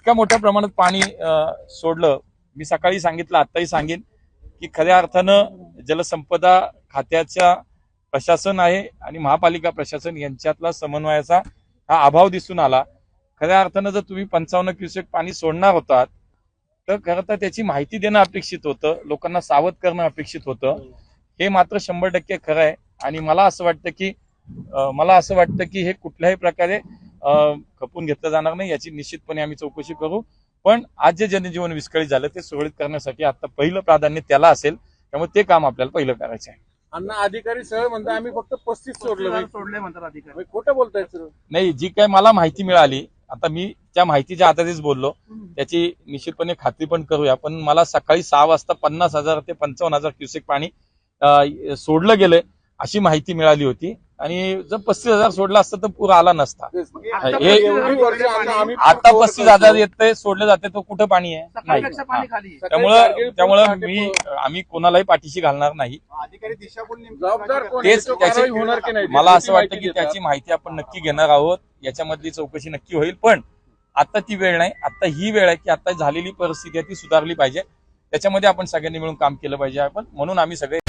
इतक्या मोठ्या प्रमाणात पाणी सोडलं. मी सकाळी सांगितलं, आताही सांगेन की खऱ्या अर्थानं जलसंपदा खात्याच्या प्रशासन आहे आणि महापालिका प्रशासन यांच्यातला समन्वयाचा हा अभाव दिसून आला. खऱ्या अर्थानं जर तुम्ही 55 क्युसेक पाणी सोडणार होतात तर खरं तर त्याची माहिती देणं अपेक्षित होतं, लोकांना सावध करणं अपेक्षित होतं. हे मात्र 100% खरं आहे आणि मला असं वाटतं की हे कुठल्याही प्रकारे खपून घेतलं जाणार नाही. याची निश्चितपणे आम्ही चौकशी करू. पण आज जे जनजीवन विस्कळीत झालं ते सुरळीत करण्यासाठी आता पहिलं प्राधान्य त्याला असेल, त्यामुळे ते काम आपल्याला पहिलं करायचं आहे. अण्णा अधिकारी सहज म्हणतात आम्ही फक्त 35 सोडले म्हणतात अधिकारी. खोटं बोलतायत सर. नाही, जी काय मला माहिती मिळाली, आता मी त्या माहितीच्या आधारेच बोललो, त्याची निश्चितपणे खात्री पण करूया. पण मला सकाळी 6 वाजता 50,000 ते 55,000 क्युसेक पाणी सोडलं गेलंय अशी माहिती मिळाली होती आणि जर 35,000 सोडलं असतं तर पूर आला नसता. आता 35,000 येतंय सोडलं जाते तो कुठं पाणी आहे नाही. त्यामुळं आम्ही कोणालाही पाठीशी घालणार नाही. तेच त्याची मला असं वाटतं की त्याची माहिती आपण नक्की घेणार आहोत, याच्यामधली चौकशी नक्की होईल. पण आता ती वेळ नाही, आता ही वेळ आहे की आता झालेली परिस्थिती आहे ती सुधारली पाहिजे. त्याच्यामध्ये आपण सगळ्यांनी मिळून काम केलं पाहिजे. आपण म्हणून आम्ही सगळे